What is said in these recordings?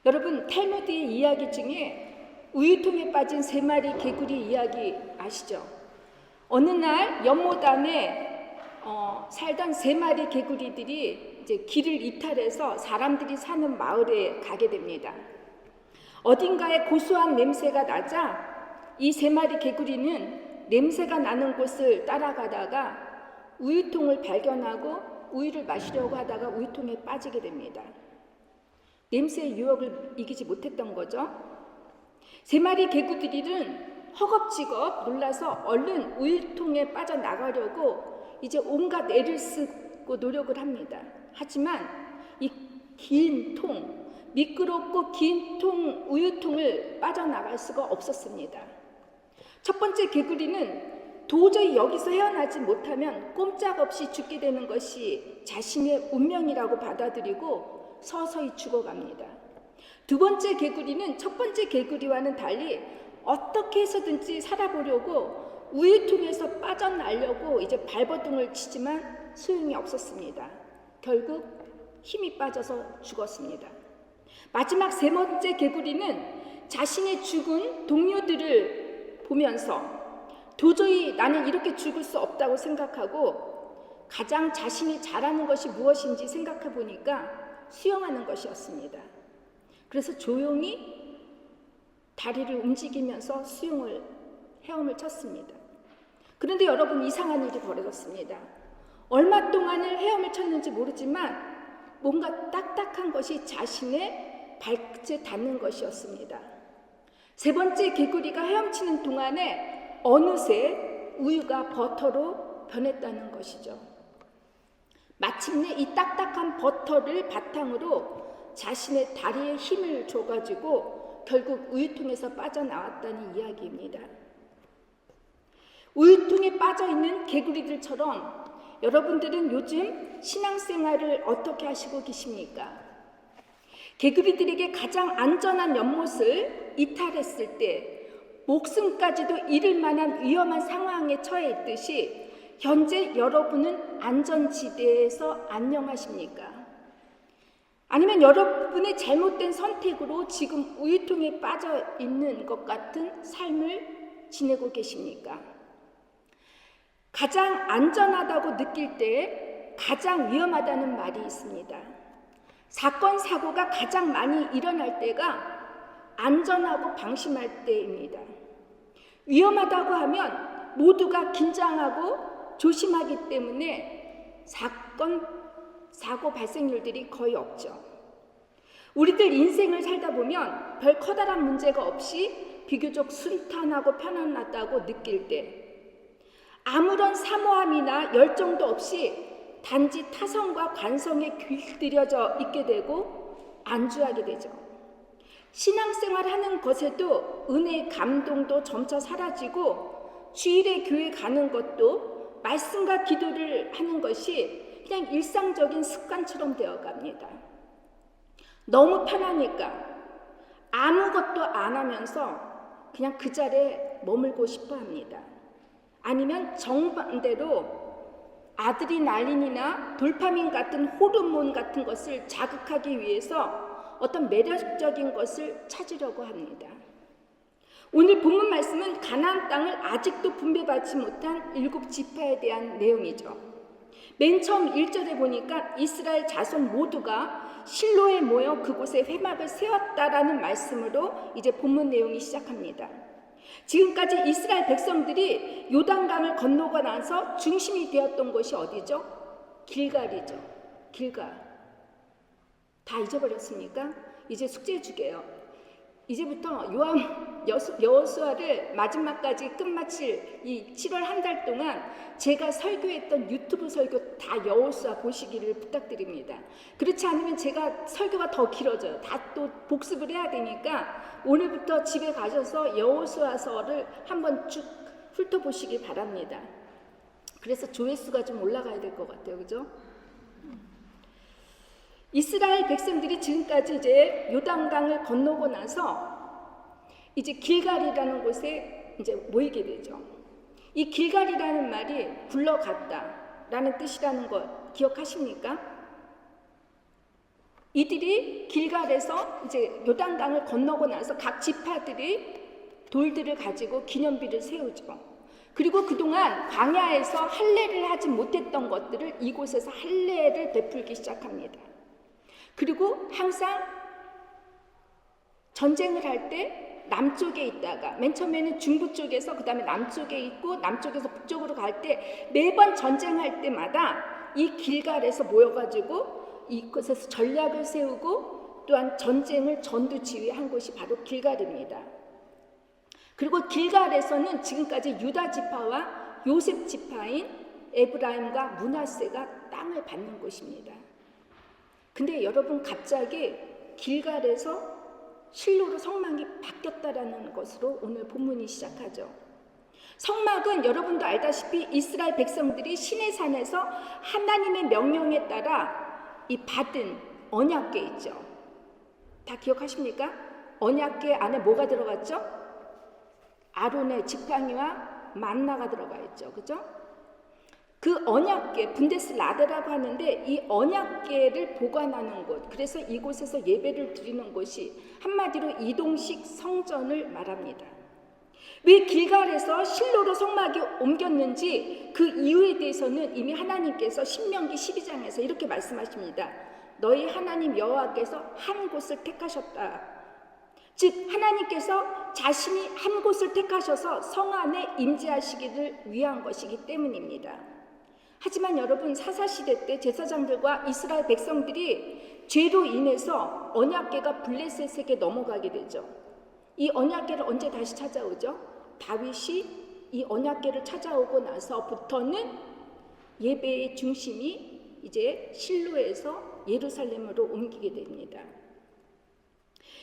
여러분, 탈무드의 이야기 중에 우유통에 빠진 3마리 개구리 이야기 아시죠? 어느 날 연못암에 살던 3마리 개구리들이 이제 길을 이탈해서 사람들이 사는 마을에 가게 됩니다. 어딘가에 고소한 냄새가 나자 이 3마리 개구리는 냄새가 나는 곳을 따라가다가 우유통을 발견하고 우유를 마시려고 하다가 우유통에 빠지게 됩니다. 냄새의 유혹을 이기지 못했던 거죠. 3마리 개구리들은 허겁지겁 놀라서 얼른 우유통에 빠져나가려고 이제 온갖 애를 쓰고 노력을 합니다. 하지만 이 긴 통, 미끄럽고 긴 우유통을 빠져나갈 수가 없었습니다. 첫 번째 개구리는 도저히 여기서 헤어나지 못하면 꼼짝없이 죽게 되는 것이 자신의 운명이라고 받아들이고 서서히 죽어갑니다. 두 번째 개구리는 첫 번째 개구리와는 달리 어떻게 해서든지 살아보려고 우유통에서 빠져나려고 이제 발버둥을 치지만 소용이 없었습니다. 결국 힘이 빠져서 죽었습니다. 마지막 3번째 개구리는 자신의 죽은 동료들을 보면서 도저히 나는 이렇게 죽을 수 없다고 생각하고 가장 자신이 잘하는 것이 무엇인지 생각해 보니까 수영하는 것이었습니다. 그래서 조용히 다리를 움직이면서 헤엄을 쳤습니다. 그런데 여러분, 이상한 일이 벌어졌습니다. 얼마 동안을 헤엄을 쳤는지 모르지만 뭔가 딱딱한 것이 자신의 발끝에 닿는 것이었습니다. 3번째 개구리가 헤엄치는 동안에 어느새 우유가 버터로 변했다는 것이죠. 마침내 이 딱딱한 버터를 바탕으로 자신의 다리에 힘을 줘가지고 결국 우유통에서 빠져나왔다는 이야기입니다. 우유통에 빠져있는 개구리들처럼 여러분들은 요즘 신앙생활을 어떻게 하시고 계십니까? 개구리들에게 가장 안전한 연못을 이탈했을 때 목숨까지도 잃을 만한 위험한 상황에 처해 있듯이 현재 여러분은 안전지대에서 안녕하십니까? 아니면 여러분의 잘못된 선택으로 지금 우유통에 빠져 있는 것 같은 삶을 지내고 계십니까? 가장 안전하다고 느낄 때 가장 위험하다는 말이 있습니다. 사건, 사고가 가장 많이 일어날 때가 안전하고 방심할 때입니다. 위험하다고 하면 모두가 긴장하고 조심하기 때문에 사건, 사고 발생률들이 거의 없죠. 우리들 인생을 살다 보면 별 커다란 문제가 없이 비교적 순탄하고 편안하다고 느낄 때, 아무런 사모함이나 열정도 없이 단지 타성과 관성에 길들여져 있게 되고 안주하게 되죠. 신앙생활 하는 것에도 은혜의 감동도 점차 사라지고 주일에 교회 가는 것도 말씀과 기도를 하는 것이 그냥 일상적인 습관처럼 되어갑니다. 너무 편하니까 아무것도 안 하면서 그냥 그 자리에 머물고 싶어 합니다. 아니면 정반대로 아드레날린이나 돌파민 같은 호르몬 같은 것을 자극하기 위해서 어떤 매력적인 것을 찾으려고 합니다. 오늘 본문 말씀은 가나안 땅을 아직도 분배받지 못한 7지파에 대한 내용이죠. 맨 처음 1절에 보니까 이스라엘 자손 모두가 실로에 모여 그곳에 회막을 세웠다라는 말씀으로 이제 본문 내용이 시작합니다. 지금까지 이스라엘 백성들이 요단강을 건너고 나서 중심이 되었던 곳이 어디죠? 길갈이죠. 길갈. 다 잊어버렸습니까? 이제 숙제 주게요. 이제부터 여호수아를 마지막까지 끝마칠 이 7월 한 달 동안 제가 설교했던 유튜브 설교 다 여호수아 보시기를 부탁드립니다. 그렇지 않으면 제가 설교가 더 길어져요. 다 또 복습을 해야 되니까 오늘부터 집에 가셔서 여호수아서를 한번 쭉 훑어보시기 바랍니다. 그래서 조회수가 좀 올라가야 될 것 같아요. 그죠? 이스라엘 백성들이 지금까지 이제 요단강을 건너고 나서 이제 길갈이라는 곳에 이제 모이게 되죠. 이 길갈이라는 말이 굴러갔다라는 뜻이라는 거 기억하십니까? 이들이 길갈에서 이제 요단강을 건너고 나서 각 지파들이 돌들을 가지고 기념비를 세우죠. 그리고 그동안 광야에서 할례를 하지 못했던 것들을 이곳에서 할례를 베풀기 시작합니다. 그리고 항상 전쟁을 할 때 남쪽에 있다가 맨 처음에는 중부 쪽에서 그 다음에 남쪽에 있고 남쪽에서 북쪽으로 갈 때 매번 전쟁할 때마다 이 길갈에서 모여가지고 이곳에서 전략을 세우고 또한 전쟁을 전두지휘한 곳이 바로 길갈입니다. 그리고 길갈에서는 지금까지 유다 지파와 요셉 지파인 에브라임과 므낫세가 땅을 받는 곳입니다. 근데 여러분 갑자기 길갈에서 실로로 성막이 바뀌었다라는 것으로 오늘 본문이 시작하죠. 성막은 여러분도 알다시피 이스라엘 백성들이 시내산에서 하나님의 명령에 따라 이 받은 언약궤 있죠. 다 기억하십니까? 언약궤 안에 뭐가 들어갔죠? 아론의 지팡이와 만나가 들어가 있죠. 그죠? 그 언약궤, 분데스라데라고 하는데 이 언약궤를 보관하는 곳, 그래서 이곳에서 예배를 드리는 곳이 한마디로 이동식 성전을 말합니다. 왜 길갈에서 실로로 성막이 옮겼는지 그 이유에 대해서는 이미 하나님께서 신명기 12장에서 이렇게 말씀하십니다. 너희 하나님 여호와께서 한 곳을 택하셨다. 즉 하나님께서 자신이 한 곳을 택하셔서 성 안에 임재하시기를 위한 것이기 때문입니다. 하지만 여러분 사사시대 때 제사장들과 이스라엘 백성들이 죄로 인해서 언약궤가 블레셋에게 넘어가게 되죠. 이 언약궤를 언제 다시 찾아오죠? 다윗이 이 언약궤를 찾아오고 나서부터는 예배의 중심이 이제 실로에서 예루살렘으로 옮기게 됩니다.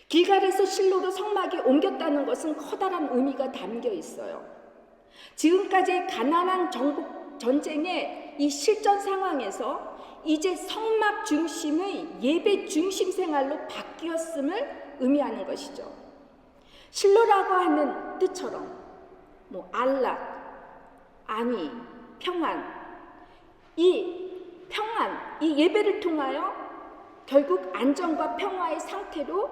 길갈에서 실로로 성막이 옮겼다는 것은 커다란 의미가 담겨 있어요. 지금까지 가나안 정복 전쟁의 이 실전 상황에서 이제 성막 중심의 예배 중심 생활로 바뀌었음을 의미하는 것이죠. 실로라고 하는 뜻처럼 안락, 안위, 평안, 이 평안, 이 예배를 통하여 결국 안정과 평화의 상태로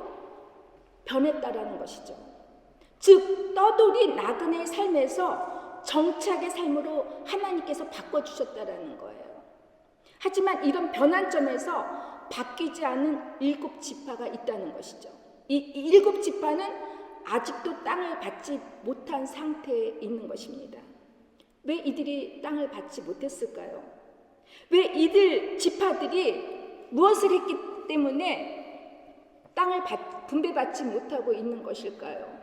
변했다라는 것이죠. 즉 떠돌이 나그네의 삶에서 정착의 삶으로 하나님께서 바꿔주셨다라는 거예요. 하지만 이런 변환점에서 바뀌지 않은 7지파가 있다는 것이죠. 이 7지파는 아직도 땅을 받지 못한 상태에 있는 것입니다. 왜 이들이 땅을 받지 못했을까요? 왜 이들 지파들이 무엇을 했기 때문에 땅을 분배받지 못하고 있는 것일까요?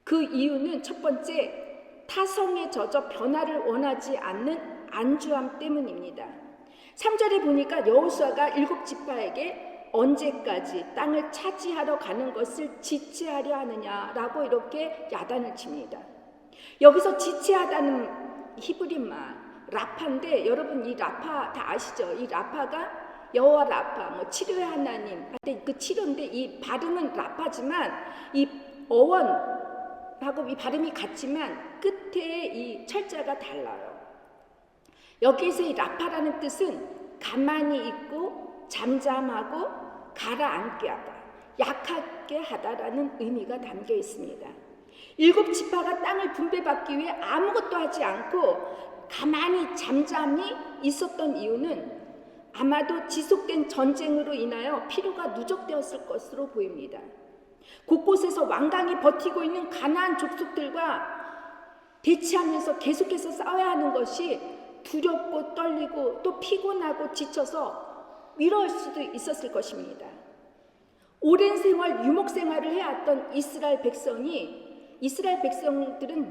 그 이유는 첫 번째, 타성에 젖어 변화를 원하지 않는 안주함 때문입니다. 3절에 보니까 여호수아가 7지파에게 언제까지 땅을 차지하러 가는 것을 지체하려 하느냐라고 이렇게 야단을 칩니다. 여기서 지체하다는 히브리말 라파인데 여러분 이 라파 다 아시죠? 이 라파가 여호와 라파, 치료의 하나님, 그 치료인데 이 발음은 라파지만 이 어원하고 이 발음이 같지만 끝에 이 철자가 달라요. 여기서 이 라파라는 뜻은 가만히 있고 잠잠하고 가라앉게 하다, 약하게 하다라는 의미가 담겨 있습니다. 7지파가 땅을 분배받기 위해 아무것도 하지 않고 가만히 잠잠히 있었던 이유는 아마도 지속된 전쟁으로 인하여 피로가 누적되었을 것으로 보입니다. 곳곳에서 완강히 버티고 있는 가나안 족속들과 대치하면서 계속해서 싸워야 하는 것이 두렵고 떨리고 또 피곤하고 지쳐서 위로할 수도 있었을 것입니다. 오랜 생활, 유목 생활을 해왔던 이스라엘 백성들은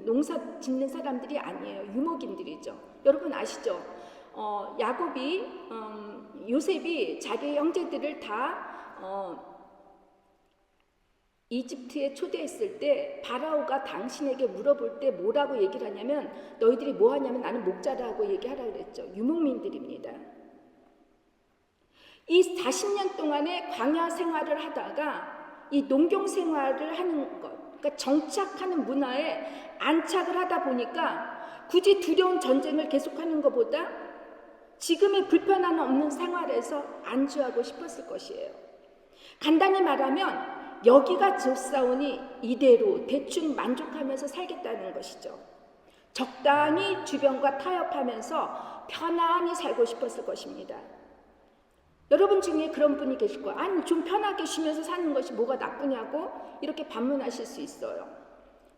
농사 짓는 사람들이 아니에요. 유목인들이죠. 여러분 아시죠? 요셉이 자기 형제들을 다 이집트에 초대했을 때 바라오가 당신에게 물어볼 때 뭐라고 얘기를 하냐면 너희들이 뭐 하냐면 나는 목자라고 얘기하라고 그랬죠. 유목민들입니다. 이 40년 동안의 광야 생활을 하다가 이 농경 생활을 하는 것, 그러니까 정착하는 문화에 안착을 하다 보니까 굳이 두려운 전쟁을 계속하는 것보다 지금의 불편함 없는 생활에서 안주하고 싶었을 것이에요. 간단히 말하면 여기가 좋사오니 이대로 대충 만족하면서 살겠다는 것이죠. 적당히 주변과 타협하면서 편안히 살고 싶었을 것입니다. 여러분 중에 그런 분이 계실 거예요. 아니, 좀 편하게 쉬면서 사는 것이 뭐가 나쁘냐고 이렇게 반문하실 수 있어요.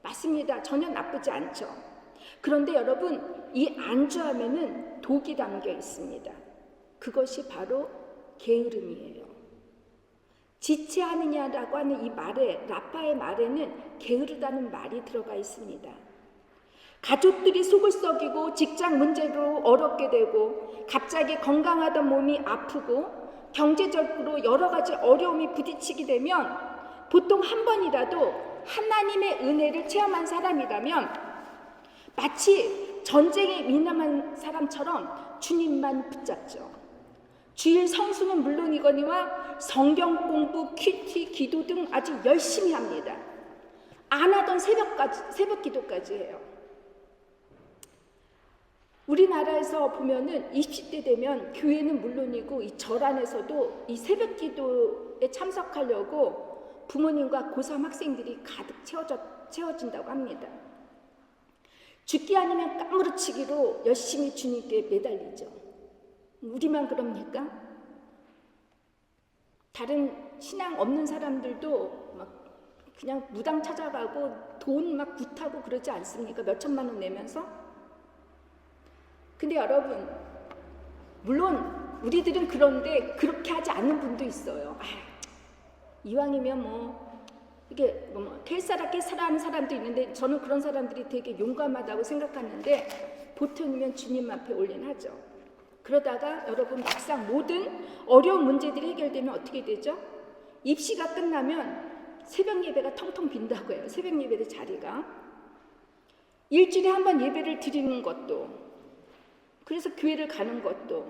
맞습니다. 전혀 나쁘지 않죠. 그런데 여러분, 이 안주함에는 독이 담겨 있습니다. 그것이 바로 게으름이에요. 지체하느냐라고 하는 이 말에, 라파의 말에는 게으르다는 말이 들어가 있습니다. 가족들이 속을 썩이고 직장 문제로 어렵게 되고 갑자기 건강하던 몸이 아프고 경제적으로 여러 가지 어려움이 부딪히게 되면 보통 한 번이라도 하나님의 은혜를 체험한 사람이라면 마치 전쟁에 민감한 사람처럼 주님만 붙잡죠. 주일 성수는 물론이거니와 성경 공부, 큐티, 기도 등 아주 열심히 합니다. 안 하던 새벽 기도까지 해요. 우리나라에서 보면은 20대 되면 교회는 물론이고 이 절 안에서도 이 새벽 기도에 참석하려고 부모님과 고3 학생들이 가득 채워진다고 합니다. 죽기 아니면 까무러치기로 열심히 주님께 매달리죠. 우리만 그럽니까? 다른 신앙 없는 사람들도 막 그냥 무당 찾아가고 돈 막 굿하고 그러지 않습니까? 몇 천만 원 내면서? 근데 여러분, 물론 우리들은 그런데 그렇게 하지 않는 분도 있어요. 이왕이면 이게 깰사라 하는 사람도 있는데 저는 그런 사람들이 되게 용감하다고 생각하는데 보통이면 주님 앞에 올인하죠. 그러다가 여러분 막상 모든 어려운 문제들이 해결되면 어떻게 되죠? 입시가 끝나면 새벽 예배가 텅텅 빈다고 해요. 새벽 예배 자리가. 일주일에 한 번 예배를 드리는 것도, 그래서 교회를 가는 것도,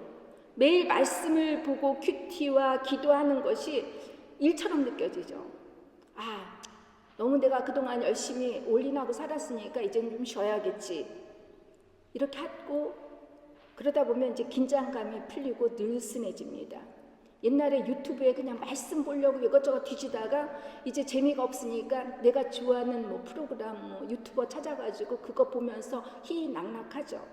매일 말씀을 보고 큐티와 기도하는 것이 일처럼 느껴지죠. 너무 내가 그동안 열심히 올인하고 살았으니까 이제는 좀 쉬어야겠지. 이렇게 하고 그러다 보면 이제 긴장감이 풀리고 느슨해집니다. 옛날에 유튜브에 그냥 말씀 보려고 이것저것 뒤지다가 이제 재미가 없으니까 내가 좋아하는 프로그램 유튜버 찾아가지고 그거 보면서 희낙낙하죠.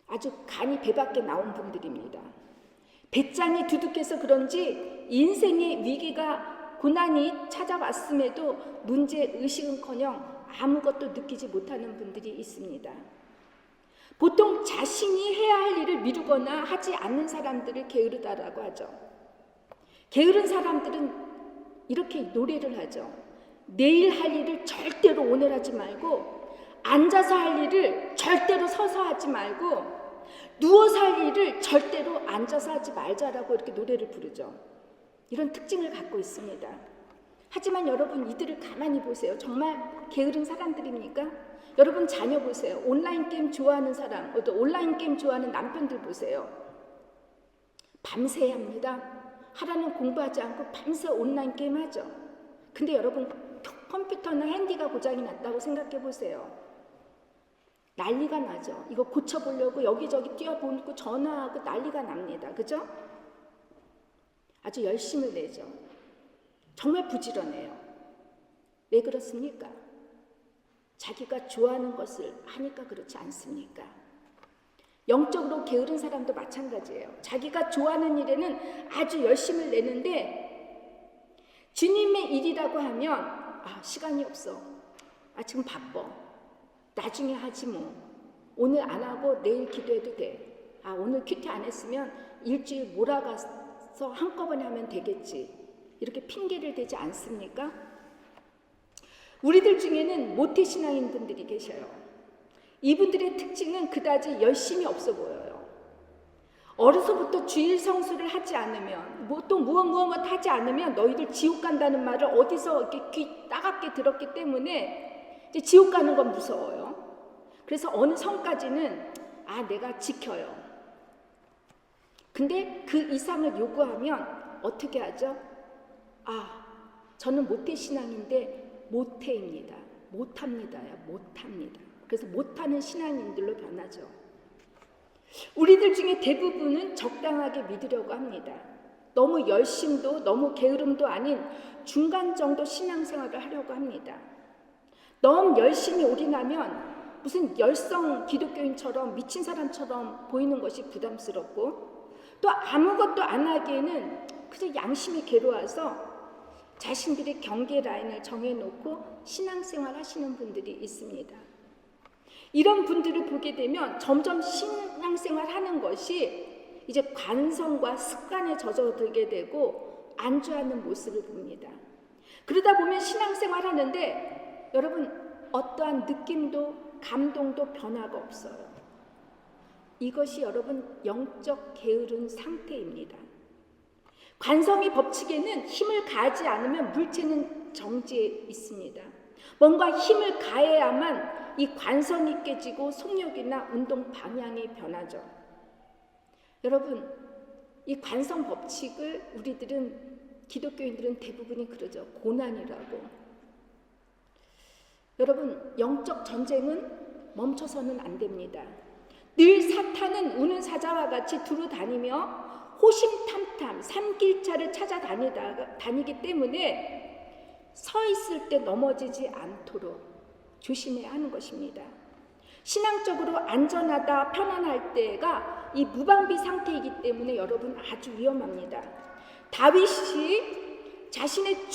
아주 간이 배밖에 나온 분들입니다. 배짱이 두둑해서 그런지 인생의 위기가 고난이 찾아왔음에도 문제의식은커녕 아무것도 느끼지 못하는 분들이 있습니다. 보통 자신이 해야 할 일을 미루거나 하지 않는 사람들을 게으르다라고 하죠. 게으른 사람들은 이렇게 노래를 하죠. 내일 할 일을 절대로 오늘 하지 말고, 앉아서 할 일을 절대로 서서 하지 말고, 누워서 할 일을 절대로 앉아서 하지 말자라고 이렇게 노래를 부르죠. 이런 특징을 갖고 있습니다. 하지만 여러분, 이들을 가만히 보세요. 정말 게으른 사람들입니까? 여러분 자녀 보세요. 온라인 게임 좋아하는 사람, 또 온라인 게임 좋아하는 남편들 보세요. 밤새 합니다. 하라는 공부하지 않고 밤새 온라인 게임 하죠. 근데 여러분, 컴퓨터나 핸디가 고장이 났다고 생각해 보세요. 난리가 나죠. 이거 고쳐보려고 여기저기 뛰어보고 전화하고 난리가 납니다. 그죠? 아주 열심을 내죠. 정말 부지런해요. 왜 그렇습니까? 자기가 좋아하는 것을 하니까 그렇지 않습니까? 영적으로 게으른 사람도 마찬가지예요. 자기가 좋아하는 일에는 아주 열심을 내는데 주님의 일이라고 하면 시간이 없어. 지금 바빠. 나중에 하지 뭐. 오늘 안 하고 내일 기도해도 돼. 오늘 큐티 안 했으면 일주일 몰아가서 한꺼번에 하면 되겠지. 이렇게 핑계를 대지 않습니까? 우리들 중에는 모태신앙인 분들이 계셔요. 이분들의 특징은 그다지 열심이 없어 보여요. 어려서부터 주일 성수를 하지 않으면, 또 무엇 하지 않으면 너희들 지옥 간다는 말을 어디서 이렇게 귀 따갑게 들었기 때문에 이제 지옥 가는 건 무서워요. 그래서 어느 성까지는 내가 지켜요. 근데 그 이상을 요구하면 어떻게 하죠? 저는 모태신앙인데 못해입니다. 못합니다. 그래서 못하는 신앙인들로 변하죠. 우리들 중에 대부분은 적당하게 믿으려고 합니다. 너무 열심도 너무 게으름도 아닌 중간 정도 신앙생활을 하려고 합니다. 너무 열심히 올인하면 무슨 열성 기독교인처럼 미친 사람처럼 보이는 것이 부담스럽고, 또 아무것도 안 하기에는 그저 양심이 괴로워서 자신들의 경계 라인을 정해놓고 신앙생활 하시는 분들이 있습니다. 이런 분들을 보게 되면 점점 신앙생활 하는 것이 이제 관성과 습관에 젖어들게 되고 안주하는 모습을 봅니다. 그러다 보면 신앙생활 하는데 여러분 어떠한 느낌도 감동도 변화가 없어요. 이것이 여러분 영적 게으른 상태입니다. 관성의 법칙에는 힘을 가하지 않으면 물체는 정지해 있습니다. 뭔가 힘을 가해야만 이 관성이 깨지고 속력이나 운동 방향이 변하죠. 여러분, 이 관성 법칙을 우리들은 기독교인들은 대부분이 그러죠. 고난이라고. 여러분, 영적 전쟁은 멈춰서는 안 됩니다. 늘 사탄은 우는 사자와 같이 두루 다니며 호심탐탐 산길차를 찾아다니기 때문에 서 있을 때 넘어지지 않도록 조심해야 하는 것입니다. 신앙적으로 안전하다 편안할 때가 이 무방비 상태이기 때문에 여러분 아주 위험합니다. 다윗이 자신의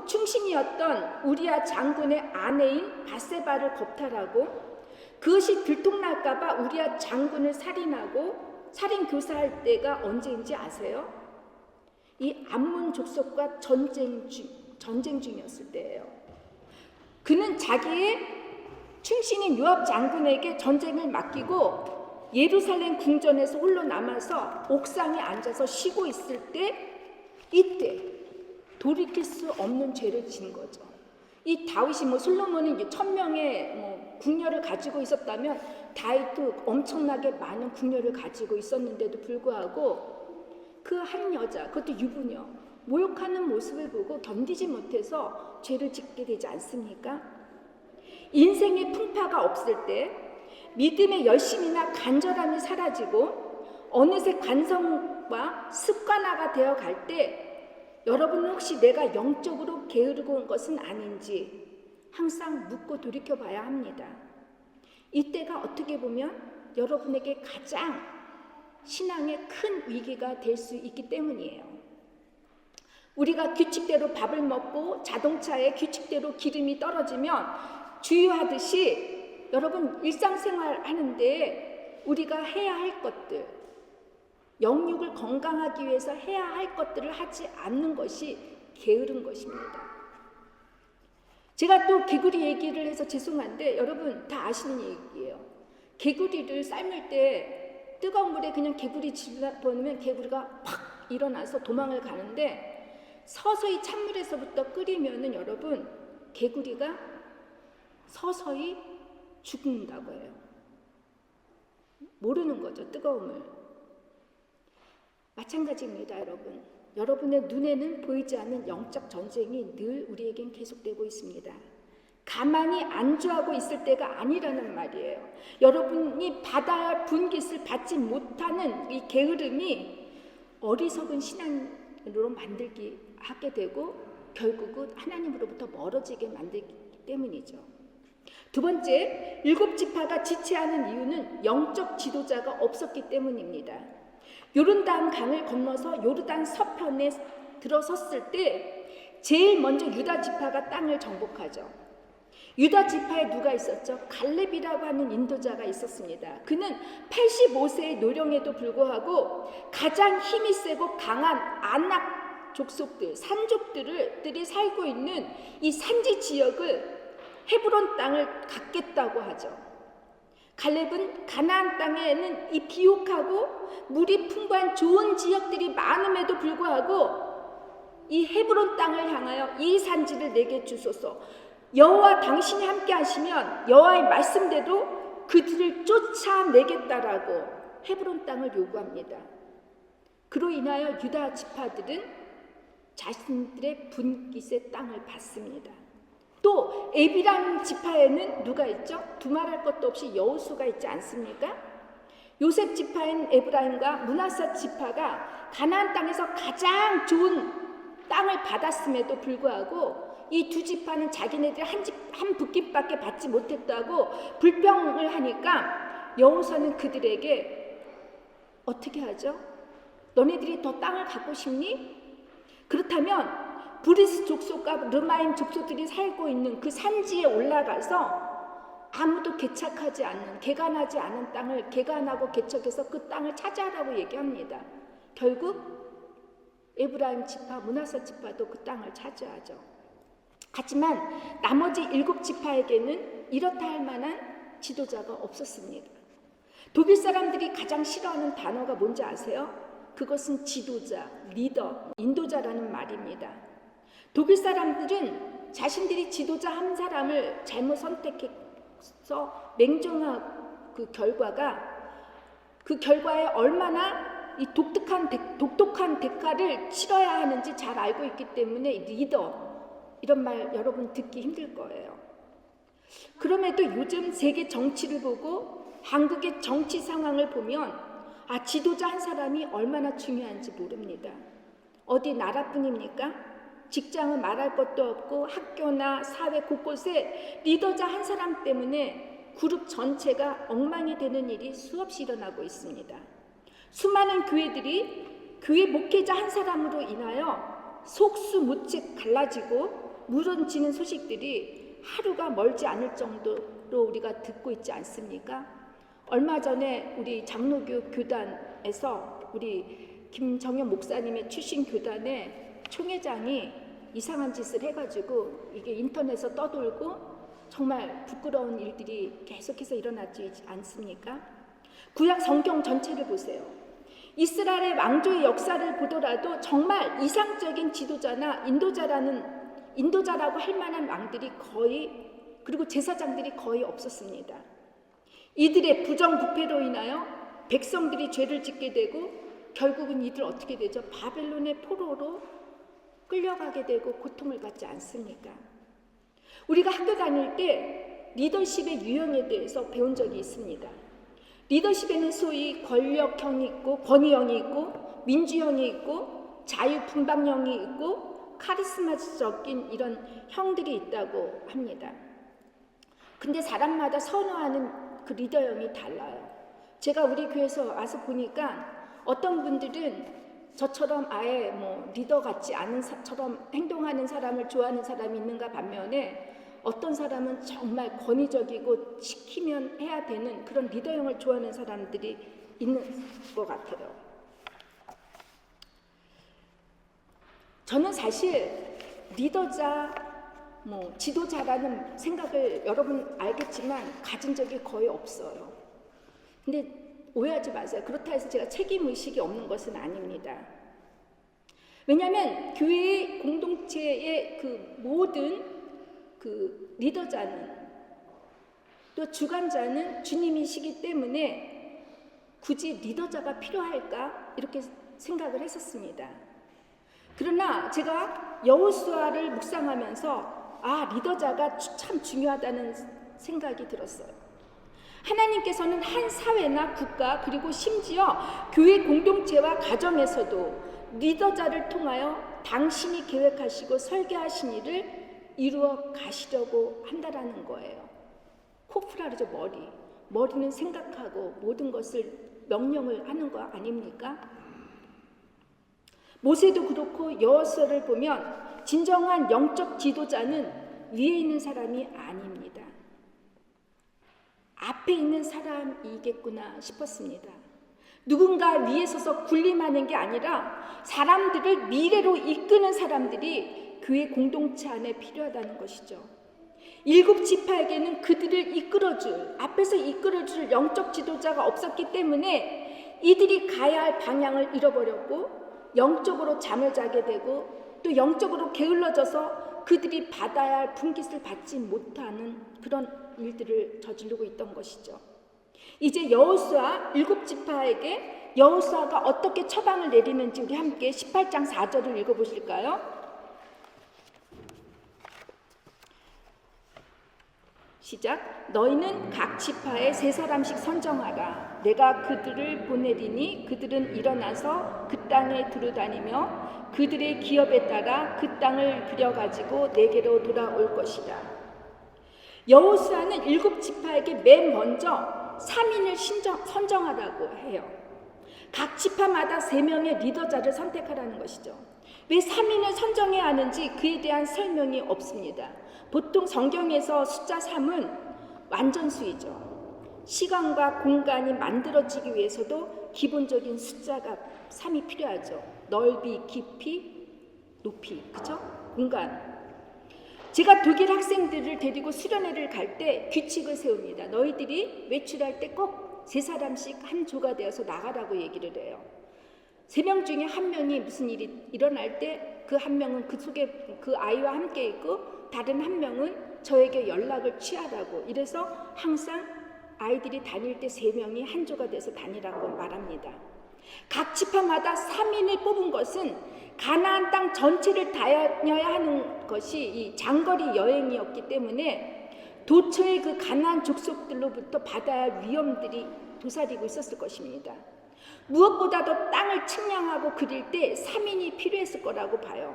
충신이었던 우리야 장군의 아내인 바세바를 겁탈하고 그것이 들통날까 봐 우리야 장군을 살인하고 살인 교사할 때가 언제인지 아세요? 이 암몬 족속과 전쟁 중이었을 때예요. 그는 자기의 충신인 요압 장군에게 전쟁을 맡기고 예루살렘 궁전에서 홀로 남아서 옥상에 앉아서 쉬고 있을 때 이때 돌이킬 수 없는 죄를 진 거죠. 이 다윗이 솔로몬이 1000명의 궁녀를 가지고 있었다면 다윗도 엄청나게 많은 궁녀를 가지고 있었는데도 불구하고 그 한 여자, 그것도 유부녀, 모욕하는 모습을 보고 견디지 못해서 죄를 짓게 되지 않습니까? 인생의 풍파가 없을 때 믿음의 열심이나 간절함이 사라지고 어느새 관성과 습관화가 되어 갈 때 여러분은 혹시 내가 영적으로 게으르고 온 것은 아닌지 항상 묻고 돌이켜 봐야 합니다. 이때가 어떻게 보면 여러분에게 가장 신앙의 큰 위기가 될 수 있기 때문이에요. 우리가 규칙대로 밥을 먹고 자동차에 규칙대로 기름이 떨어지면 주유하듯이 여러분 일상생활 하는데 우리가 해야 할 것들, 영육을 건강하기 위해서 해야 할 것들을 하지 않는 것이 게으른 것입니다. 제가 또 개구리 얘기를 해서 죄송한데 여러분 다 아시는 얘기예요. 개구리를 삶을 때 뜨거운 물에 그냥 개구리 집어넣으면 개구리가 팍 일어나서 도망을 가는데 서서히 찬물에서부터 끓이면은 여러분 개구리가 서서히 죽는다고 해요. 모르는 거죠, 뜨거움을. 마찬가지입니다, 여러분. 여러분의 눈에는 보이지 않는 영적 전쟁이 늘 우리에겐 계속되고 있습니다. 가만히 안주하고 있을 때가 아니라는 말이에요. 여러분이 받아야 할 분깃을 받지 못하는 이 게으름이 어리석은 신앙으로 하게 되고 결국은 하나님으로부터 멀어지게 만들기 때문이죠. 두 번째, 7지파가 지체하는 이유는 영적 지도자가 없었기 때문입니다. 요르단 강을 건너서 요르단 서편에 들어섰을 때 제일 먼저 유다 지파가 땅을 정복하죠. 유다 지파에 누가 있었죠? 갈렙이라고 하는 인도자가 있었습니다. 그는 85세의 노령에도 불구하고 가장 힘이 세고 강한 아낙 족속들, 산족들이 살고 있는 이 산지 지역을 헤브론 땅을 갖겠다고 하죠. 갈렙은 가나안 땅에는 이 비옥하고 물이 풍부한 좋은 지역들이 많음에도 불구하고 이 헤브론 땅을 향하여 이 산지를 내게 주소서. 여호와 당신이 함께 하시면 여호와의 말씀대로 그들을 쫓아내겠다라고 헤브론 땅을 요구합니다. 그로 인하여 유다 지파들은 자신들의 분깃의 땅을 받습니다. 또 에비람 지파에는 누가 있죠? 두말할 것도 없이 여호수가 있지 않습니까? 요셉 지파인 에브라임과 므낫세 지파가 가나안 땅에서 가장 좋은 땅을 받았음에도 불구하고 이 두 지파는 자기네들이 한 붓깃밖에 받지 못했다고 불평을 하니까 여호수아는 그들에게 어떻게 하죠? 너네들이 더 땅을 갖고 싶니? 그렇다면 브리스 족속과 르마임 족속들이 살고 있는 그 산지에 올라가서 아무도 개척하지 않는, 개간하지 않은 땅을 개간하고 개척해서 그 땅을 차지하라고 얘기합니다. 결국 에브라임 지파, 므낫세 지파도 그 땅을 차지하죠. 하지만 나머지 7지파에게는 이렇다 할 만한 지도자가 없었습니다. 독일 사람들이 가장 싫어하는 단어가 뭔지 아세요? 그것은 지도자, 리더, 인도자라는 말입니다. 독일 사람들은 자신들이 지도자 한 사람을 잘못 선택해서 맹정한 그 결과에 얼마나 이 독특한 대가를 치러야 하는지 잘 알고 있기 때문에 리더, 이런 말 여러분 듣기 힘들 거예요. 그럼에도 요즘 세계 정치를 보고 한국의 정치 상황을 보면 지도자 한 사람이 얼마나 중요한지 모릅니다. 어디 나라뿐입니까? 직장은 말할 것도 없고 학교나 사회 곳곳에 리더자 한 사람 때문에 그룹 전체가 엉망이 되는 일이 수없이 일어나고 있습니다. 수많은 교회들이 교회 목회자 한 사람으로 인하여 속수무책 갈라지고 무너지는 소식들이 하루가 멀지 않을 정도로 우리가 듣고 있지 않습니까? 얼마 전에 우리 장로교 교단에서 우리 김정현 목사님의 출신 교단의 총회장이 이상한 짓을 해가지고 이게 인터넷에서 떠돌고 정말 부끄러운 일들이 계속해서 일어나지 않습니까? 구약 성경 전체를 보세요. 이스라엘의 왕조의 역사를 보더라도 정말 이상적인 지도자나 인도자라고 할 만한 왕들이 거의, 그리고 제사장들이 거의 없었습니다. 이들의 부정부패로 인하여 백성들이 죄를 짓게 되고 결국은 이들 어떻게 되죠? 바벨론의 포로로 끌려가게 되고 고통을 받지 않습니까? 우리가 학교 다닐 때 리더십의 유형에 대해서 배운 적이 있습니다. 리더십에는 소위 권력형이 있고 권위형이 있고 민주형이 있고 자유분방형이 있고 카리스마적인 이런 형들이 있다고 합니다. 근데 사람마다 선호하는 그 리더형이 달라요. 제가 우리 교회에서 와서 보니까 어떤 분들은 저처럼 아예 리더 같지 않은 처럼 행동하는 사람을 좋아하는 사람이 있는가 반면에 어떤 사람은 정말 권위적이고 시키면 해야 되는 그런 리더형을 좋아하는 사람들이 있는 것 같아요. 저는 사실 리더자, 지도자라는 생각을 여러분 알겠지만 가진 적이 거의 없어요. 근데 오해하지 마세요. 그렇다 해서 제가 책임의식이 없는 것은 아닙니다. 왜냐하면 교회의 공동체의 그 모든 그 리더자는 또 주관자는 주님이시기 때문에 굳이 리더자가 필요할까? 이렇게 생각을 했었습니다. 그러나 제가 여호수아를 묵상하면서 리더자가 참 중요하다는 생각이 들었어요. 하나님께서는 한 사회나 국가 그리고 심지어 교회 공동체와 가정에서도 리더자를 통하여 당신이 계획하시고 설계하신 일을 이루어 가시려고 한다라는 거예요. 코프라르죠, 머리는 생각하고 모든 것을 명령을 하는 거 아닙니까? 모세도 그렇고 여호수아를 보면 진정한 영적 지도자는 위에 있는 사람이 아닙니다. 앞에 있는 사람이겠구나 싶었습니다. 누군가 위에 서서 군림하는 게 아니라 사람들을 미래로 이끄는 사람들이 교회 공동체 안에 필요하다는 것이죠. 7지파에게는 그들을 앞에서 이끌어줄 영적 지도자가 없었기 때문에 이들이 가야 할 방향을 잃어버렸고 영적으로 잠을 자게 되고 또 영적으로 게을러져서 그들이 받아야 할 분깃을 받지 못하는 그런 일들을 저지르고 있던 것이죠. 이제 여호수아 7지파에게 여호수아가 어떻게 처방을 내리는지 우리 함께 18장 4절을 읽어보실까요? 시작. 너희는 각 지파에 3사람씩 선정하라. 내가 그들을 보내리니 그들은 일어나서 그 땅에 두루다니며 그들의 기업에 따라 그 땅을 들여가지고 내게로 돌아올 것이다. 여호수아는 7지파에게 맨 먼저 3인을 선정하라고 해요. 각 지파마다 3명의 리더자를 선택하라는 것이죠. 왜 3인을 선정해야 하는지 그에 대한 설명이 없습니다. 보통 성경에서 숫자 3은 완전수이죠. 시간과 공간이 만들어지기 위해서도 기본적인 숫자가 3이 필요하죠. 넓이, 깊이, 높이, 그죠? 공간. 제가 독일 학생들을 데리고 수련회를 갈 때 규칙을 세웁니다. 너희들이 외출할 때 꼭 3사람씩 한 조가 되어서 나가라고 얘기를 해요. 3명 중에 1명이 무슨 일이 일어날 때 그 1명은 그 속에 그 아이와 함께 있고 다른 1명은 저에게 연락을 취하라고. 이래서 항상 아이들이 다닐 때 3명이 한 조가 돼서 다니라고 말합니다. 각 지파마다 3인을 뽑은 것은 가나안 땅 전체를 다녀야 하는 것이 이 장거리 여행이었기 때문에 도처의 그 가나안 족속들로부터 받아야 할 위험들이 도사리고 있었을 것입니다. 무엇보다도 땅을 측량하고 그릴 때 3인이 필요했을 거라고 봐요.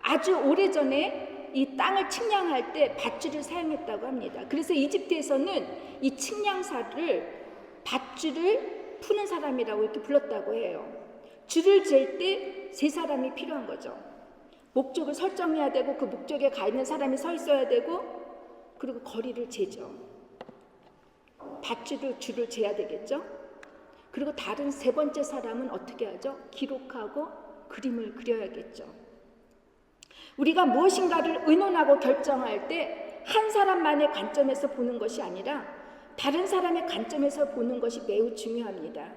아주 오래전에 이 땅을 측량할 때 밧줄을 사용했다고 합니다. 그래서 이집트에서는 이 측량사를 밧줄을 푸는 사람이라고 이렇게 불렀다고 해요. 줄을 잴 때 3사람이 필요한 거죠. 목적을 설정해야 되고 그 목적에 가 있는 사람이 서 있어야 되고 그리고 거리를 재죠. 밧줄을 줄을 재야 되겠죠. 그리고 다른 3번째 사람은 어떻게 하죠? 기록하고 그림을 그려야겠죠. 우리가 무엇인가를 의논하고 결정할 때 한 사람만의 관점에서 보는 것이 아니라 다른 사람의 관점에서 보는 것이 매우 중요합니다.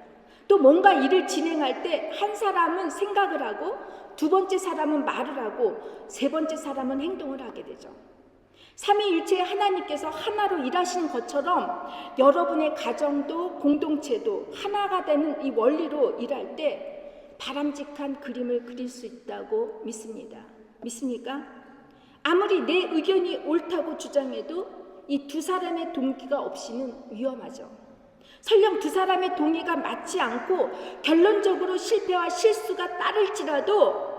또 뭔가 일을 진행할 때 한 사람은 생각을 하고 2번째 사람은 말을 하고 3번째 사람은 행동을 하게 되죠. 삼위일체의 하나님께서 하나로 일하시는 것처럼 여러분의 가정도 공동체도 하나가 되는 이 원리로 일할 때 바람직한 그림을 그릴 수 있다고 믿습니다. 믿습니까? 아무리 내 의견이 옳다고 주장해도 이 2사람의 동기가 없이는 위험하죠. 설령 2사람의 동의가 맞지 않고 결론적으로 실패와 실수가 따를지라도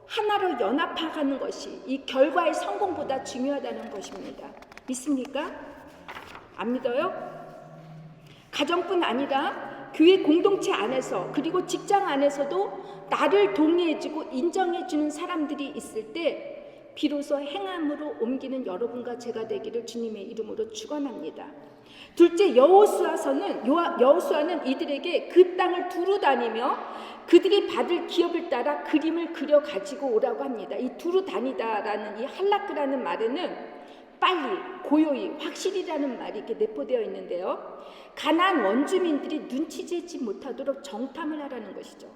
하나로 연합하는 것이 이 결과의 성공보다 중요하다는 것입니다. 믿습니까? 안 믿어요? 가정뿐 아니라 교회 공동체 안에서 그리고 직장 안에서도 나를 동의해주고 인정해주는 사람들이 있을 때 비로소 행함으로 옮기는 여러분과 제가 되기를 주님의 이름으로 축원합니다. 둘째, 여호수아는 이들에게 그 땅을 두루 다니며 그들이 받을 기업을 따라 그림을 그려 가지고 오라고 합니다. 이 두루 다니다라는 이 할라크라는 말에는 빨리, 고요히, 확실히라는 말이 이렇게 내포되어 있는데요. 가나안 원주민들이 눈치채지 못하도록 정탐을 하라는 것이죠.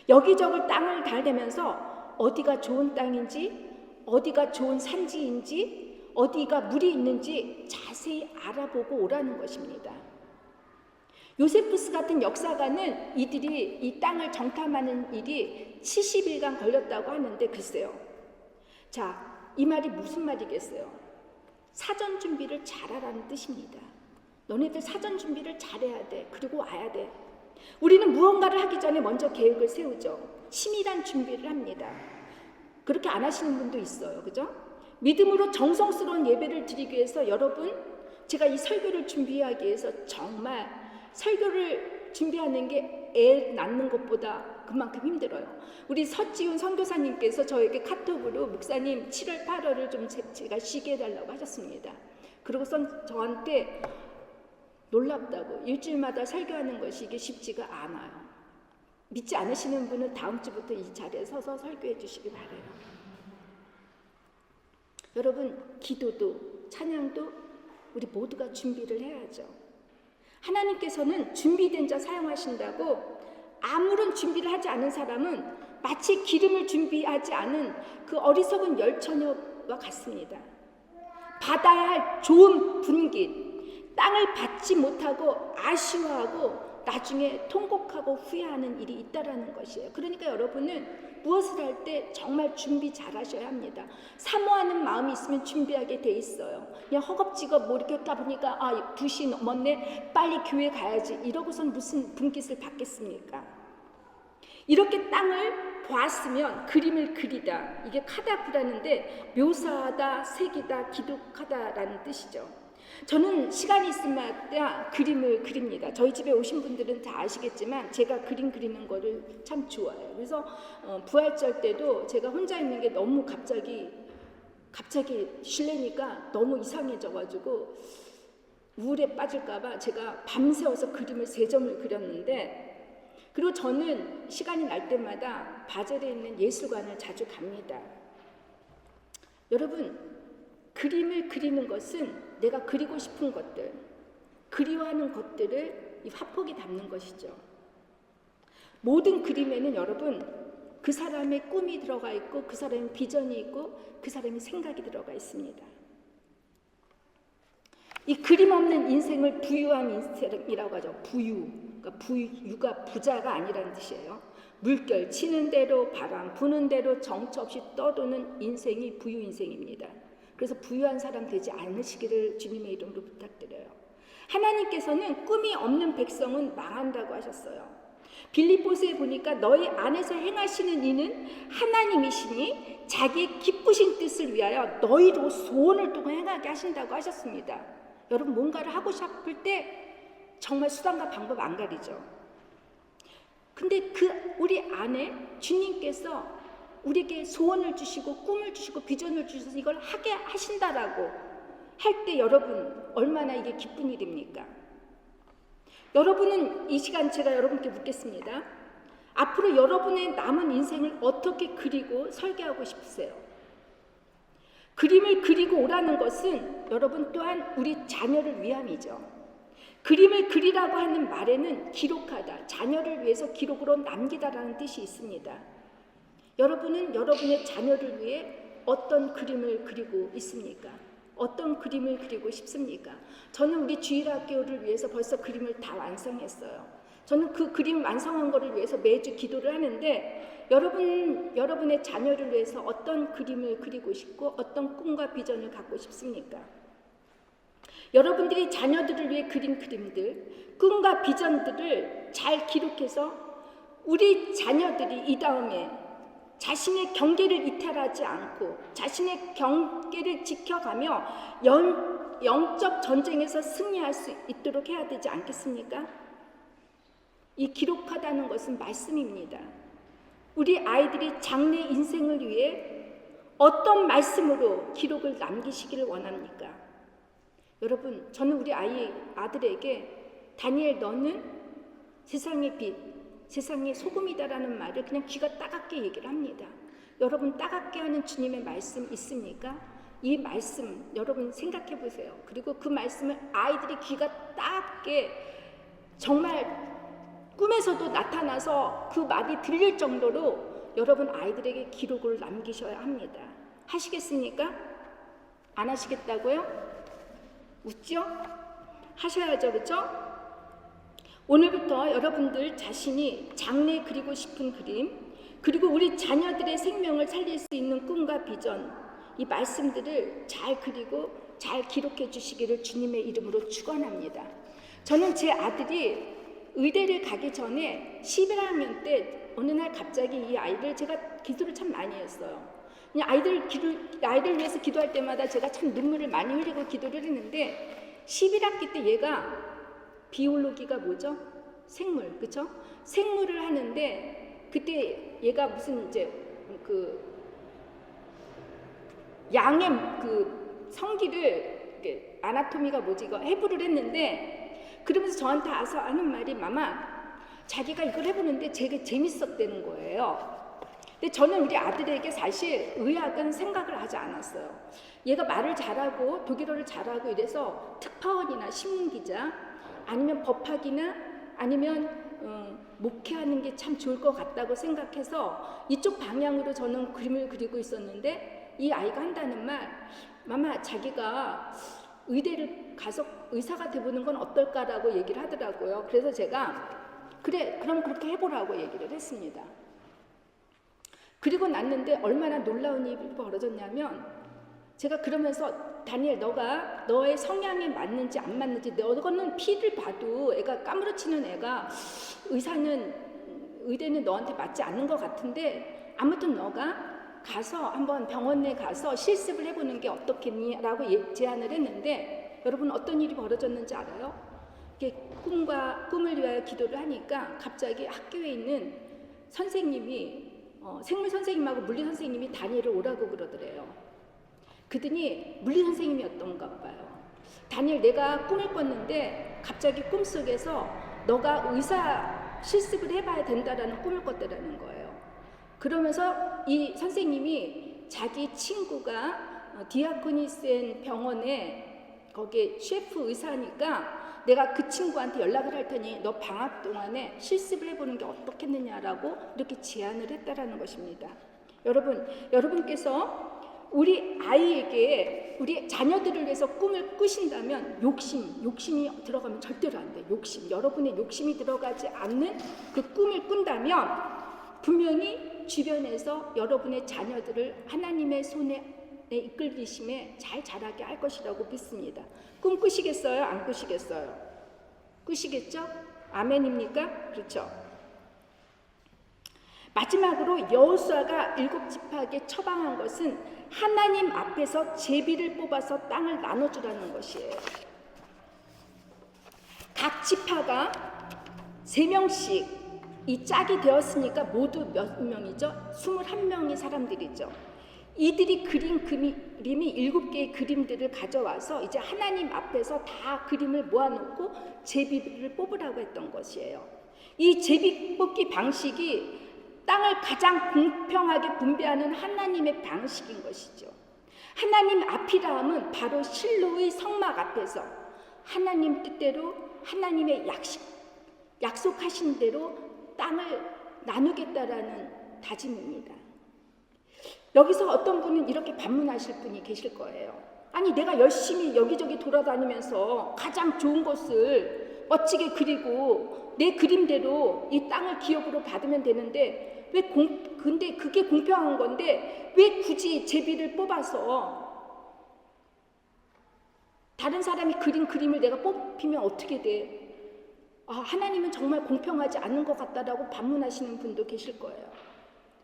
여기저기 땅을 다니면서 어디가 좋은 땅인지, 어디가 좋은 산지인지, 어디가 물이 있는지 자세히 알아보고 오라는 것입니다. 요세푸스 같은 역사가는 이들이 이 땅을 정탐하는 일이 70일간 걸렸다고 하는데 글쎄요. 자, 이 말이 무슨 말이겠어요? 사전 준비를 잘하라는 뜻입니다. 너네들 사전 준비를 잘해야 돼. 그리고 와야 돼. 우리는 무언가를 하기 전에 먼저 계획을 세우죠. 치밀한 준비를 합니다. 그렇게 안 하시는 분도 있어요. 그죠? 믿음으로 정성스러운 예배를 드리기 위해서 여러분, 제가 이 설교를 준비하기 위해서 정말 설교를 준비하는 게 애 낳는 것보다 그만큼 힘들어요. 우리 서지훈 선교사님께서 저에게 카톡으로 목사님 7월 8월을 좀 제가 쉬게 해달라고 하셨습니다. 그러고선 저한테 놀랍다고 일주일마다 설교하는 것이 이게 쉽지가 않아요. 믿지 않으시는 분은 다음 주부터 이 자리에 서서 설교해 주시기 바라요. 여러분, 기도도 찬양도 우리 모두가 준비를 해야죠. 하나님께서는 준비된 자 사용하신다고 아무런 준비를 하지 않은 사람은 마치 기름을 준비하지 않은 그 어리석은 열처녀와 같습니다. 받아야 할 좋은 분깃, 땅을 받지 못하고 아쉬워하고 나중에 통곡하고 후회하는 일이 있다라는 것이에요. 그러니까 여러분은 무엇을 할 때 정말 준비 잘 하셔야 합니다. 사모하는 마음이 있으면 준비하게 돼 있어요. 그냥 허겁지겁 뭐 이렇게 하다 보니까 2시 넘었네, 빨리 교회 가야지 이러고선 무슨 분깃을 받겠습니까? 이렇게 땅을 보았으면 그림을 그리다, 이게 카다구라는데 묘사하다, 새기다, 기록하다라는 뜻이죠. 저는 시간이 있을마다 그림을 그립니다. 저희 집에 오신 분들은 다 아시겠지만 제가 그림 그리는 거를 참 좋아해요. 그래서 부활절 때도 제가 혼자 있는 게 너무 갑자기 실내니까 너무 이상해져가지고 우울에 빠질까봐 제가 밤새워서 그림을 3점을 그렸는데, 그리고 저는 시간이 날 때마다 바젤에 있는 예술관을 자주 갑니다. 여러분, 그림을 그리는 것은 내가 그리고 싶은 것들, 그리워하는 것들을 이 화폭에 담는 것이죠. 모든 그림에는 여러분 그 사람의 꿈이 들어가 있고, 그 사람의 비전이 있고, 그 사람의 생각이 들어가 있습니다. 이 그림 없는 인생을 부유한 인생이라고 하죠. 부유. 그러니까 부유가 부자가 아니라는 뜻이에요. 물결 치는 대로, 바람 부는 대로 정처 없이 떠도는 인생이 부유 인생입니다. 그래서 부유한 사람 되지 않으시기를 주님의 이름으로 부탁드려요. 하나님께서는 꿈이 없는 백성은 망한다고 하셨어요. 빌립보서에 보니까 너희 안에서 행하시는 이는 하나님이시니 자기의 기쁘신 뜻을 위하여 너희로 소원을 두고 행하게 하신다고 하셨습니다. 여러분, 뭔가를 하고 싶을 때 정말 수단과 방법 안 가리죠. 근데 우리 안에 주님께서 우리에게 소원을 주시고 꿈을 주시고 비전을 주셔서 이걸 하게 하신다라고 할 때 여러분 얼마나 이게 기쁜 일입니까? 여러분은 이 시간 제가 여러분께 묻겠습니다. 앞으로 여러분의 남은 인생을 어떻게 그리고 설계하고 싶으세요? 그림을 그리고 오라는 것은 여러분 또한 우리 자녀를 위함이죠. 그림을 그리라고 하는 말에는 기록하다, 자녀를 위해서 기록으로 남기다라는 뜻이 있습니다. 여러분은 여러분의 자녀를 위해 어떤 그림을 그리고 있습니까? 어떤 그림을 그리고 싶습니까? 저는 우리 주일학교를 위해서 벌써 그림을 다 완성했어요. 저는 그 그림 완성한 거를 위해서 매주 기도를 하는데, 여러분의 자녀를 위해서 어떤 그림을 그리고 싶고 어떤 꿈과 비전을 갖고 싶습니까? 여러분들이 자녀들을 위해 그린 그림들, 꿈과 비전들을 잘 기록해서 우리 자녀들이 이 다음에 자신의 경계를 이탈하지 않고 자신의 경계를 지켜가며 영적 전쟁에서 승리할 수 있도록 해야 되지 않겠습니까? 이 기록하다는 것은 말씀입니다. 우리 아이들이 장래 인생을 위해 어떤 말씀으로 기록을 남기시기를 원합니까? 여러분, 저는 우리 아들에게 다니엘, 너는 세상의 빛, 세상의 소금이다라는 말을 그냥 귀가 따갑게 얘기를 합니다. 여러분, 따갑게 하는 주님의 말씀 있습니까? 이 말씀 여러분 생각해 보세요. 그리고 그 말씀을 아이들이 귀가 따갑게 정말 꿈에서도 나타나서 그 말이 들릴 정도로 여러분 아이들에게 기록을 남기셔야 합니다. 하시겠습니까? 안 하시겠다고요? 웃죠? 하셔야죠, 그렇죠? 오늘부터 여러분들 자신이 장래 그리고 싶은 그림, 그리고 우리 자녀들의 생명을 살릴 수 있는 꿈과 비전, 이 말씀들을 잘 그리고 잘 기록해 주시기를 주님의 이름으로 축원합니다. 저는 제 아들이 의대를 가기 전에 11학년 때 어느 날 갑자기 이 아이를, 제가 기도를 참 많이 했어요. 그냥 아이들 위해서 기도할 때마다 제가 참 눈물을 많이 흘리고 기도를 했는데, 11학기 때 얘가 비올로기가 뭐죠? 생물, 그렇죠? 생물을 하는데 그때 얘가 무슨 이제 그 양의 그 성기를 아나토미가 뭐지 이거 해부를 했는데, 그러면서 저한테 와서 하는 말이, 마마 자기가 이걸 해보는데 되게 재밌었다는 거예요. 근데 저는 우리 아들에게 사실 의학은 생각을 하지 않았어요. 얘가 말을 잘하고 독일어를 잘하고 이래서 특파원이나 신문기자 아니면 법학이나 아니면 목회하는 게 참 좋을 것 같다고 생각해서 이쪽 방향으로 저는 그림을 그리고 있었는데, 이 아이가 한다는 말, 마마 자기가 의대를 가서 의사가 돼보는 건 어떨까라고 얘기를 하더라고요. 그래서 제가 그래, 그럼 그렇게 해보라고 얘기를 했습니다. 그리고 났는데 얼마나 놀라운 일이 벌어졌냐면, 제가 그러면서 다니엘, 너가 너의 성향에 맞는지 안 맞는지, 너는 피를 봐도 애가 까무러치는 애가 의대는 너한테 맞지 않는 것 같은데, 아무튼 너가 가서 한번 병원에 가서 실습을 해보는 게 어떻겠니? 라고 제안을 했는데, 여러분 어떤 일이 벌어졌는지 알아요? 이게 꿈을 위하여 기도를 하니까 갑자기 학교에 있는 선생님이 생물 선생님하고 물리 선생님이 다니엘을 오라고 그러더래요. 그러더니 물리 선생님이었던가 봐요. 다니엘, 내가 꿈을 꿨는데 갑자기 꿈속에서 너가 의사 실습을 해봐야 된다라는 꿈을 꿨다라는 거예요. 그러면서 이 선생님이 자기 친구가 디아코니센 병원에 거기에 셰프 의사니까 내가 그 친구한테 연락을 할 테니 너 방학 동안에 실습을 해보는 게 어떻겠느냐라고 이렇게 제안을 했다라는 것입니다. 여러분께서 우리 아이에게, 우리 자녀들을 위해서 꿈을 꾸신다면 욕심이 들어가면 절대로 안 돼요. 여러분의 욕심이 들어가지 않는 그 꿈을 꾼다면 분명히 주변에서 여러분의 자녀들을 하나님의 손에 이끌리심에 잘 자라게 할 것이라고 믿습니다. 꿈 꾸시겠어요? 안 꾸시겠어요? 꾸시겠죠? 아멘입니까? 그렇죠. 마지막으로 여호수아가 7지파에게 처방한 것은 하나님 앞에서 제비를 뽑아서 땅을 나눠주라는 것이에요. 각 지파가 3명씩 이 짝이 되었으니까 모두 몇 명이죠? 21명의 사람들이죠. 이들이 그린 그림이 7개의 그림들을 가져와서 이제 하나님 앞에서 다 그림을 모아놓고 제비를 뽑으라고 했던 것이에요. 이 제비 뽑기 방식이 땅을 가장 공평하게 분배하는 하나님의 방식인 것이죠. 하나님 앞이라 함은 바로 실로의 성막 앞에서 하나님 뜻대로 하나님의 약속하신 대로 땅을 나누겠다라는 다짐입니다. 여기서 어떤 분은 이렇게 반문하실 분이 계실 거예요. 아니, 내가 열심히 여기저기 돌아다니면서 가장 좋은 것을 멋지게 그리고 내 그림대로 이 땅을 기업으로 받으면 되는데 근데 그게 공평한 건데 왜 굳이 제비를 뽑아서 다른 사람이 그린 그림을 내가 뽑히면 어떻게 돼? 하나님은 정말 공평하지 않는 것 같다라고 반문하시는 분도 계실 거예요.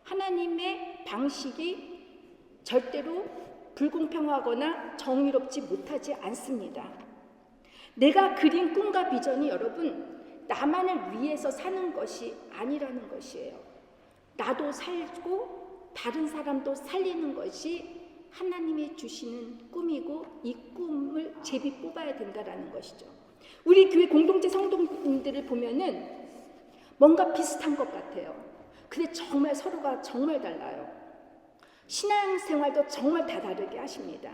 하나님의 방식이 절대로 불공평하거나 정의롭지 못하지 않습니다. 내가 그린 꿈과 비전이 여러분 나만을 위해서 사는 것이 아니라는 것이에요. 나도 살고 다른 사람도 살리는 것이 하나님이 주시는 꿈이고 이 꿈을 제비 뽑아야 된다라는 것이죠. 우리 교회 공동체 성도님들을 보면은 뭔가 비슷한 것 같아요. 근데 정말 서로가 정말 달라요. 신앙생활도 정말 다 다르게 하십니다.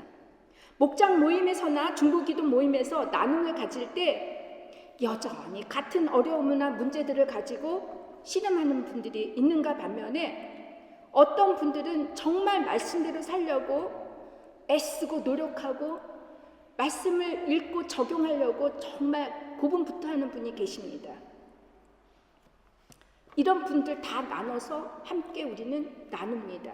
목장 모임에서나 중보기도 모임에서 나눔을 가질 때 여전히 같은 어려움이나 문제들을 가지고 씨름하는 분들이 있는가 반면에 어떤 분들은 정말 말씀대로 살려고 애쓰고 노력하고 말씀을 읽고 적용하려고 정말 고분부터하는 분이 계십니다. 이런 분들 다 나눠서 함께 우리는 나눕니다.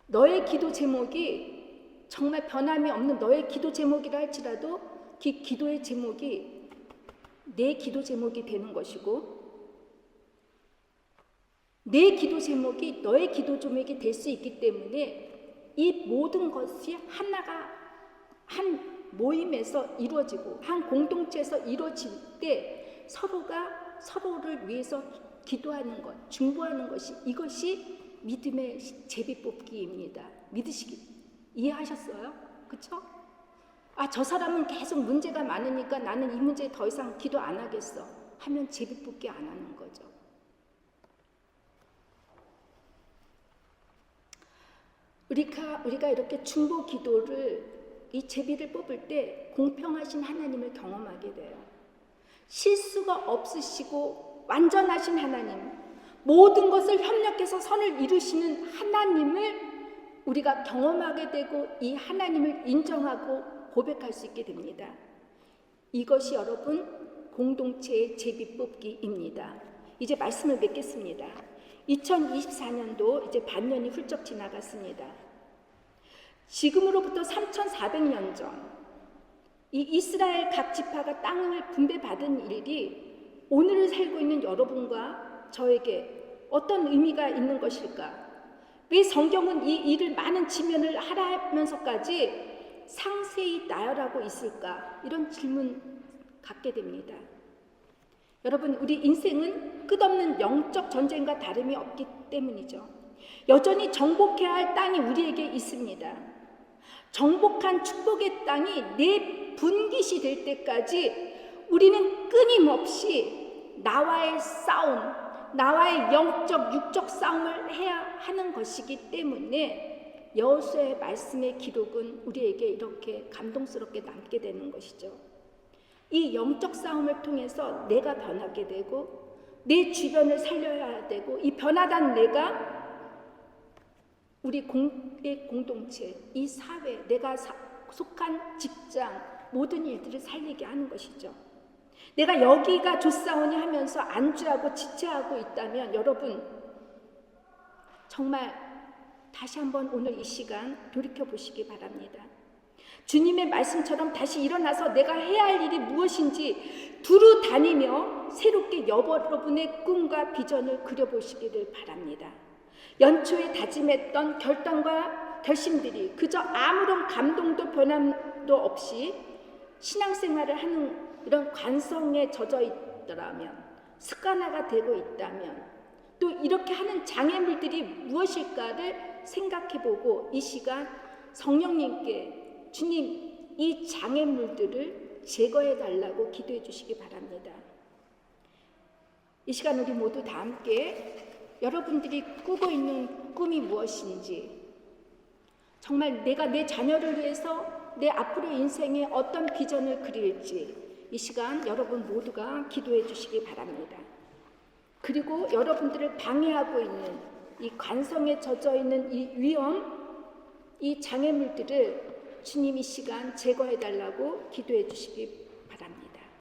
너의 기도 제목이 정말 변함이 없는 너의 기도 제목이라 할지라도 그 기도의 제목이 내 기도 제목이 되는 것이고 내 기도 제목이 너의 기도 제목이 될 수 있기 때문에 이 모든 것이 한 모임에서 이루어지고 한 공동체에서 이루어질 때 서로가 서로를 위해서 기도하는 것, 중보하는 것이 이것이 믿음의 제비뽑기입니다. 이해하셨어요? 그렇죠? 저 사람은 계속 문제가 많으니까 나는 이 문제에 더 이상 기도 안 하겠어 하면 제비뽑기 안 하는 거죠. 우리가 이렇게 중보 기도를 이 제비를 뽑을 때 공평하신 하나님을 경험하게 돼요. 실수가 없으시고 완전하신 하나님, 모든 것을 협력해서 선을 이루시는 하나님을 우리가 경험하게 되고 이 하나님을 인정하고 고백할 수 있게 됩니다. 이것이 여러분 공동체의 제비 뽑기입니다. 이제 말씀을 맺겠습니다. 2024년도 이제 반년이 훌쩍 지나갔습니다. 지금으로부터 3,400년 전 이 이스라엘 각 지파가 땅을 분배받은 일이 오늘을 살고 있는 여러분과 저에게 어떤 의미가 있는 것일까? 왜 성경은 이 일을 많은 지면을 하라면서까지 상세히 나열하고 있을까? 이런 질문 갖게 됩니다. 여러분, 우리 인생은 끝없는 영적 전쟁과 다름이 없기 때문이죠. 여전히 정복해야 할 땅이 우리에게 있습니다. 정복한 축복의 땅이 내 분깃이 될 때까지 우리는 끊임없이 나와의 싸움, 나와의 영적, 육적 싸움을 해야 하는 것이기 때문에 여호수아의 말씀의 기록은 우리에게 이렇게 감동스럽게 남게 되는 것이죠. 이 영적 싸움을 통해서 내가 변하게 되고 내 주변을 살려야 되고 이 변화된 내가 우리 공동체, 이 사회, 내가 속한 직장 모든 일들을 살리게 하는 것이죠. 내가 여기가 좋사오니 하면서 안주하고 지체하고 있다면 여러분 정말 다시 한번 오늘 이 시간 돌이켜 보시기 바랍니다. 주님의 말씀처럼 다시 일어나서 내가 해야 할 일이 무엇인지 두루 다니며 새롭게 여러분의 꿈과 비전을 그려보시기를 바랍니다. 연초에 다짐했던 결단과 결심들이 그저 아무런 감동도 변함도 없이 신앙생활을 하는 이런 관성에 젖어 있더라면, 습관화가 되고 있다면, 또 이렇게 하는 장애물들이 무엇일까를 생각해보고 이 시간 성령님께 주님 이 장애물들을 제거해달라고 기도해 주시기 바랍니다. 이 시간 우리 모두 다 함께 여러분들이 꾸고 있는 꿈이 무엇인지, 정말 내가 내 자녀를 위해서 내 앞으로의 인생에 어떤 비전을 그릴지 이 시간 여러분 모두가 기도해 주시기 바랍니다. 그리고 여러분들을 방해하고 있는 이 관성에 젖어 있는 이 위험, 이 장애물들을 주님 이 시간 제거해 달라고 기도해 주시기 바랍니다.